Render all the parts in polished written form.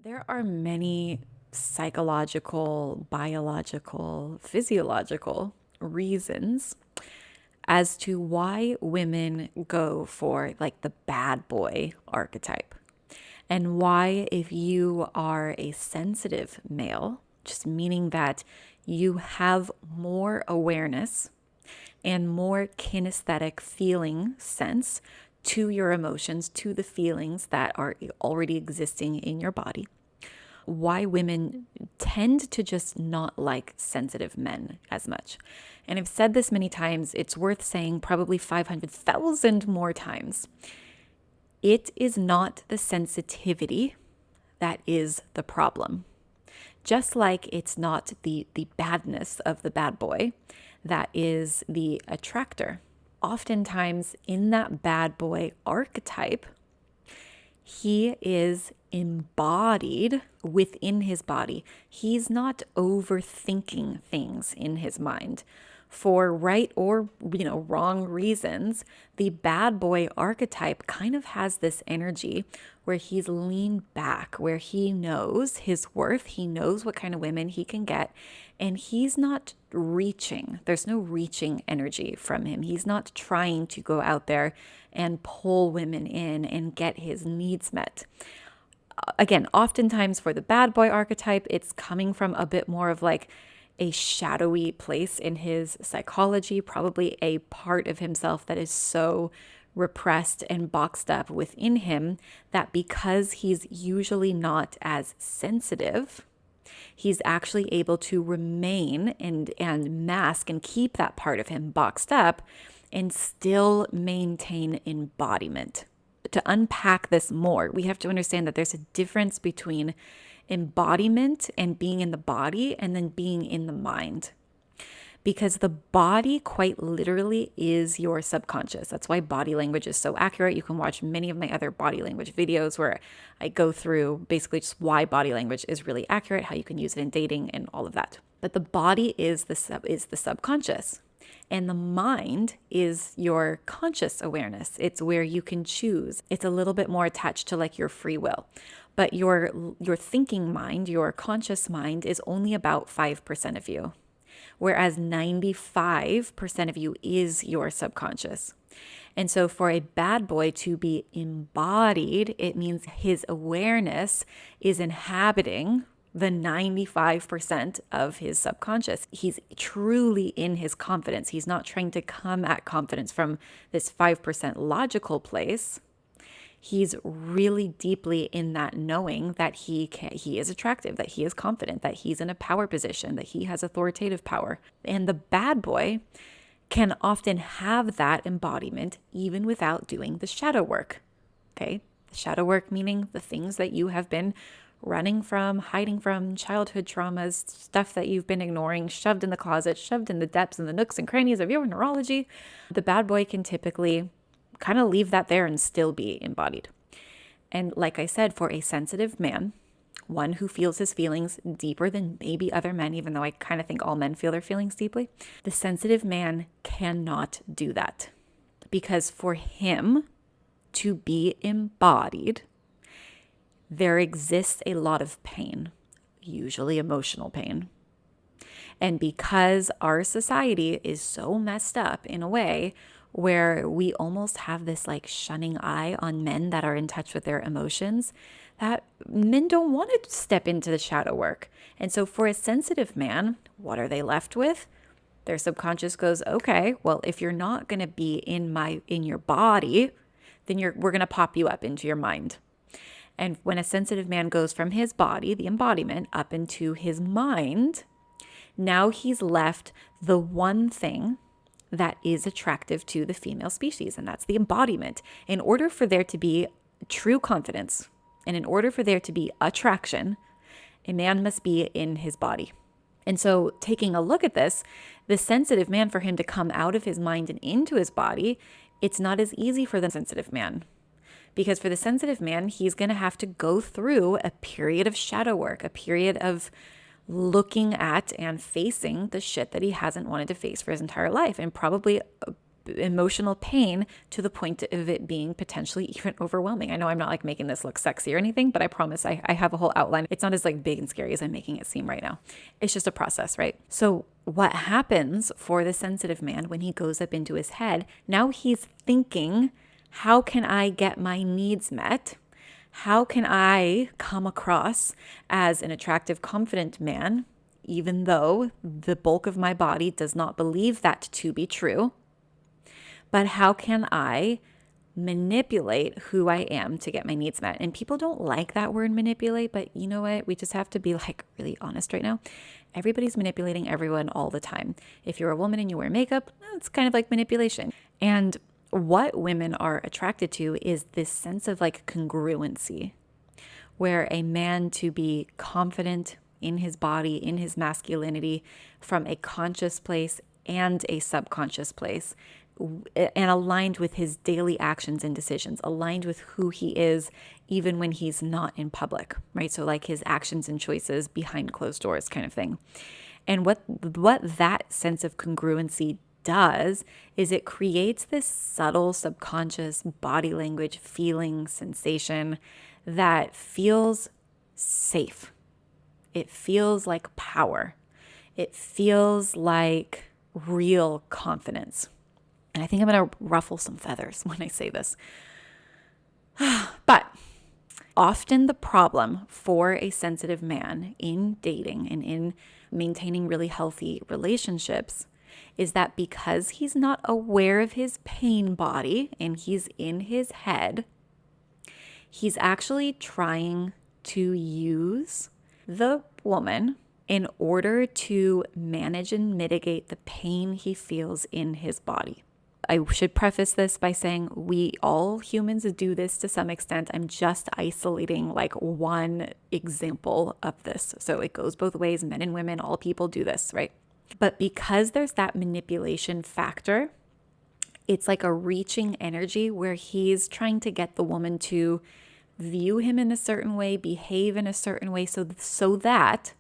There are many psychological, biological, physiological reasons as to why women go for like the bad boy archetype. And why, if you are a sensitive male, just meaning that you have more awareness and more kinesthetic feeling sense to your emotions, to the feelings that are already existing in your body, why women tend to just not like sensitive men as much. And I've said this many times, it's worth saying probably 500,000 more times. It is not the sensitivity that is the problem. Just like it's not the badness of the bad boy that is the attractor. Oftentimes in that bad boy archetype, he is embodied within his body. He's not overthinking things in his mind for right or wrong reasons. The bad boy archetype kind of has this energy where he's leaned back, where he knows his worth, he knows what kind of women he can get, and he's not reaching. There's no reaching energy from him. He's not trying to go out there and pull women in and get his needs met. Again, oftentimes for the bad boy archetype, it's coming from a bit more of like a shadowy place in his psychology, probably a part of himself that is so repressed and boxed up within him that because he's usually not as sensitive, he's actually able to remain and mask and keep that part of him boxed up and still maintain embodiment. To unpack this more, we have to understand that there's a difference between embodiment and being in the body and then being in the mind. Because the body quite literally is your subconscious. That's why body language is so accurate. You can watch many of my other body language videos where I go through basically just why body language is really accurate, how you can use it in dating and all of that. But the body is the subconscious. And the mind is your conscious awareness. It's where you can choose. It's a little bit more attached to like your free will. But your thinking mind, your conscious mind is only about 5% of you, whereas 95% of you is your subconscious. And so for a bad boy to be embodied, it means his awareness is inhabiting the 95% of his subconscious. He's truly in his confidence. He's not trying to come at confidence from this 5% logical place. He's really deeply in that knowing that he is attractive, that he is confident, that he's in a power position, that he has authoritative power. And the bad boy can often have that embodiment even without doing the shadow work. Okay? The shadow work meaning the things that you have been running from, hiding from, childhood traumas, stuff that you've been ignoring, shoved in the closet, shoved in the depths and the nooks and crannies of your neurology. The bad boy can typically kind of leave that there and still be embodied. And like I said, for a sensitive man, one who feels his feelings deeper than maybe other men, even though I kind of think all men feel their feelings deeply, the sensitive man cannot do that. Because for him to be embodied, there exists a lot of pain, usually emotional pain. And because our society is so messed up in a way where we almost have this like shunning eye on men that are in touch with their emotions, that men don't want to step into the shadow work. And so for a sensitive man, what are they left with? Their subconscious goes, okay, well, if you're not going to be in your body, then we're going to pop you up into your mind. And when a sensitive man goes from his body, the embodiment, up into his mind, now he's left the one thing that is attractive to the female species, and that's the embodiment. In order for there to be true confidence, and in order for there to be attraction, a man must be in his body. And so taking a look at this, the sensitive man, for him to come out of his mind and into his body, it's not as easy for the sensitive man. Because for the sensitive man, he's going to have to go through a period of shadow work, a period of looking at and facing the shit that he hasn't wanted to face for his entire life, and probably emotional pain to the point of it being potentially even overwhelming. I know I'm not like making this look sexy or anything, but I promise I have a whole outline. It's not as like big and scary as I'm making it seem right now. It's just a process, right? So what happens for the sensitive man when he goes up into his head, now he's thinking, how can I get my needs met? How can I come across as an attractive, confident man, even though the bulk of my body does not believe that to be true? But how can I manipulate who I am to get my needs met? And people don't like that word manipulate, but you know what? We just have to be like really honest right now. Everybody's manipulating everyone all the time. If you're a woman and you wear makeup, it's kind of like manipulation. And what women are attracted to is this sense of like congruency, where a man to be confident in his body, in his masculinity, from a conscious place and a subconscious place, and aligned with his daily actions and decisions, aligned with who he is, even when he's not in public, right? So like his actions and choices behind closed doors kind of thing. And what that sense of congruency does is it creates this subtle subconscious body language, feeling, sensation that feels safe. It feels like power. It feels like real confidence. And I think I'm going to ruffle some feathers when I say this. But often the problem for a sensitive man in dating and in maintaining really healthy relationships is that because he's not aware of his pain body and he's in his head, he's actually trying to use the woman in order to manage and mitigate the pain he feels in his body. I should preface this by saying we all humans do this to some extent. I'm just isolating like one example of this. So it goes both ways. Men and women, all people do this, right? But because there's that manipulation factor, it's like a reaching energy where he's trying to get the woman to view him in a certain way, behave in a certain way, so that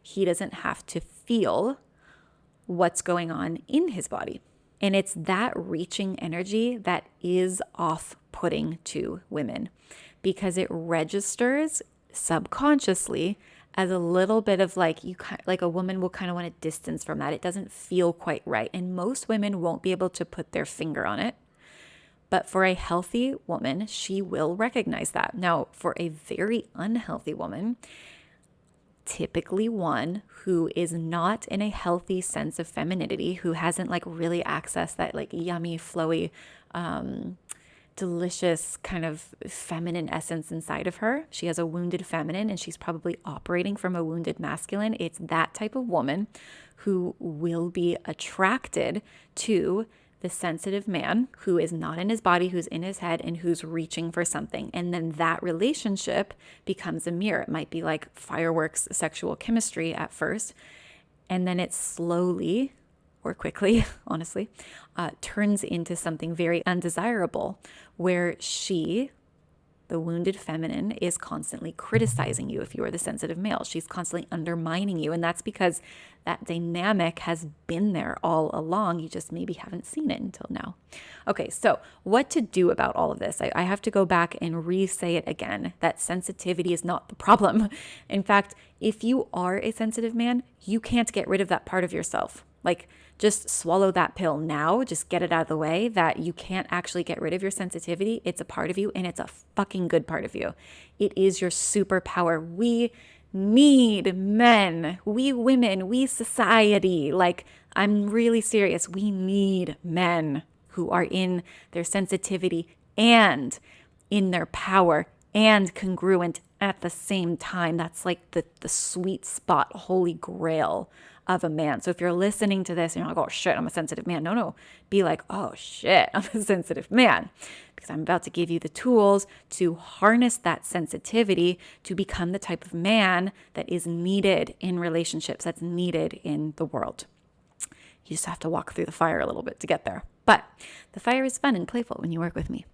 he doesn't have to feel what's going on in his body. And it's that reaching energy that is off-putting to women because it registers subconsciously as a little bit of like a woman will kind of want to distance from that. It doesn't feel quite right. And most women won't be able to put their finger on it. But for a healthy woman, she will recognize that. Now, for a very unhealthy woman, typically one who is not in a healthy sense of femininity, who hasn't like really accessed that like yummy, flowy, delicious kind of feminine essence inside of her. She has a wounded feminine and she's probably operating from a wounded masculine. It's that type of woman who will be attracted to the sensitive man who is not in his body, who's in his head, and who's reaching for something. And then that relationship becomes a mirror. It might be like fireworks sexual chemistry at first, and then it slowly or quickly, honestly, turns into something very undesirable where she, the wounded feminine, is constantly criticizing you if you are the sensitive male. She's constantly undermining you. And that's because that dynamic has been there all along. You just maybe haven't seen it until now. Okay, so what to do about all of this? I have to go back and re-say it again, that sensitivity is not the problem. In fact, if you are a sensitive man, you can't get rid of that part of yourself. Like, just swallow that pill now. Just get it out of the way that you can't actually get rid of your sensitivity. It's a part of you and it's a fucking good part of you. It is your superpower. We need men, we women, we society. Like, I'm really serious. We need men who are in their sensitivity and in their power and congruent at the same time. That's like the sweet spot, holy grail of a man. So if you're listening to this and you're like, oh shit, I'm a sensitive man. No. Be like, oh shit, I'm a sensitive man. Because I'm about to give you the tools to harness that sensitivity to become the type of man that is needed in relationships, that's needed in the world. You just have to walk through the fire a little bit to get there. But the fire is fun and playful when you work with me.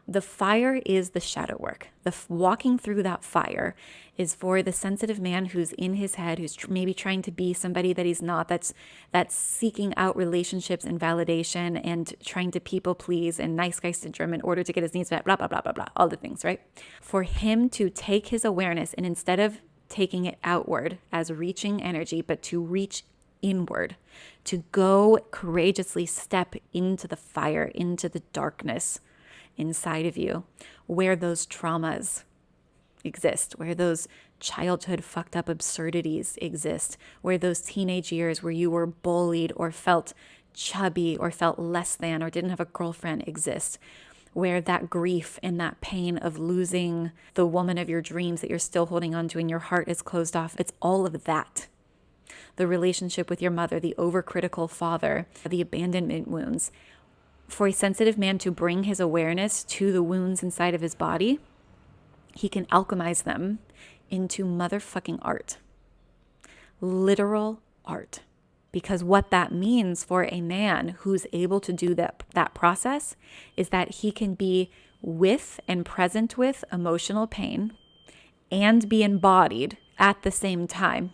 The fire is the shadow work. Walking through that fire is for the sensitive man who's in his head, who's maybe trying to be somebody that he's not, that's seeking out relationships and validation and trying to people please and nice guy syndrome in order to get his needs met, blah, blah, blah, blah, blah, all the things, right? For him to take his awareness and instead of taking it outward as reaching energy, but to reach inward, to go courageously step into the fire, into the darkness inside of you, where those traumas exist, where those childhood fucked up absurdities exist, where those teenage years where you were bullied or felt chubby or felt less than or didn't have a girlfriend exist, where that grief and that pain of losing the woman of your dreams that you're still holding on to and your heart is closed off. It's all of that. The relationship with your mother, the overcritical father, the abandonment wounds. For a sensitive man to bring his awareness to the wounds inside of his body, he can alchemize them into motherfucking art. Literal art. Because what that means for a man who's able to do that process is that he can be with and present with emotional pain and be embodied at the same time.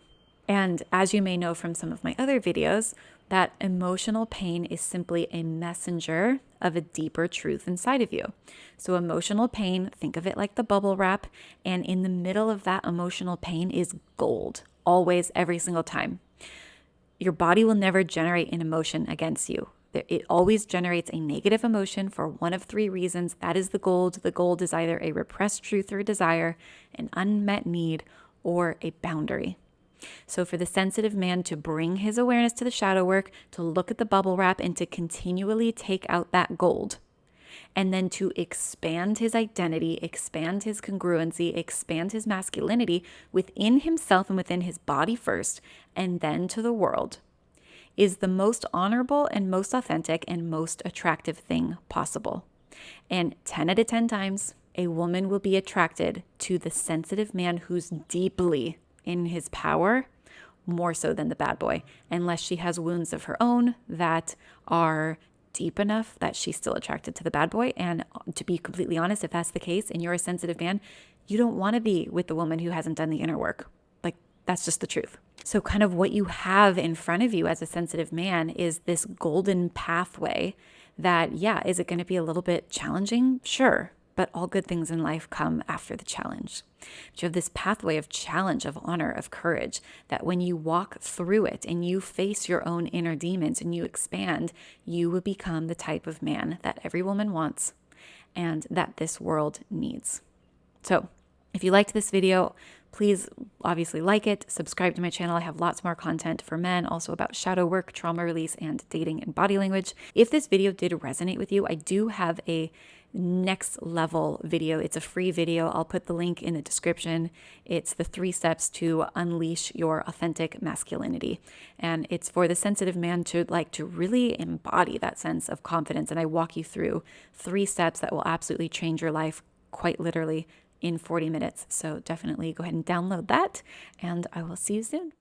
And as you may know from some of my other videos, that emotional pain is simply a messenger of a deeper truth inside of you. So emotional pain, think of it like the bubble wrap, and in the middle of that emotional pain is gold, always, every single time. Your body will never generate an emotion against you. It always generates a negative emotion for one of three reasons. That is the gold. The gold is either a repressed truth or desire, an unmet need, or a boundary. So for the sensitive man to bring his awareness to the shadow work, to look at the bubble wrap and to continually take out that gold, and then to expand his identity, expand his congruency, expand his masculinity within himself and within his body first, and then to the world, is the most honorable and most authentic and most attractive thing possible. And 10 out of 10 times, a woman will be attracted to the sensitive man who's deeply in his power, more so than the bad boy, unless she has wounds of her own that are deep enough that she's still attracted to the bad boy. And to be completely honest, if that's the case and you're a sensitive man, you don't want to be with the woman who hasn't done the inner work. Like, that's just the truth. So kind of what you have in front of you as a sensitive man is this golden pathway that, yeah, is it going to be a little bit challenging? Sure. But all good things in life come after the challenge. But you have this pathway of challenge, of honor, of courage, that when you walk through it and you face your own inner demons and you expand, you will become the type of man that every woman wants and that this world needs. So if you liked this video, please obviously like it, subscribe to my channel. I have lots more content for men, also about shadow work, trauma release, and dating and body language. If this video did resonate with you, I do have a next level video. It's a free video. I'll put the link in the description. It's the 3 steps to unleash your authentic masculinity. And it's for the sensitive man to really embody that sense of confidence. And I walk you through 3 steps that will absolutely change your life, quite literally, in 40 minutes. So definitely go ahead and download that, and I will see you soon.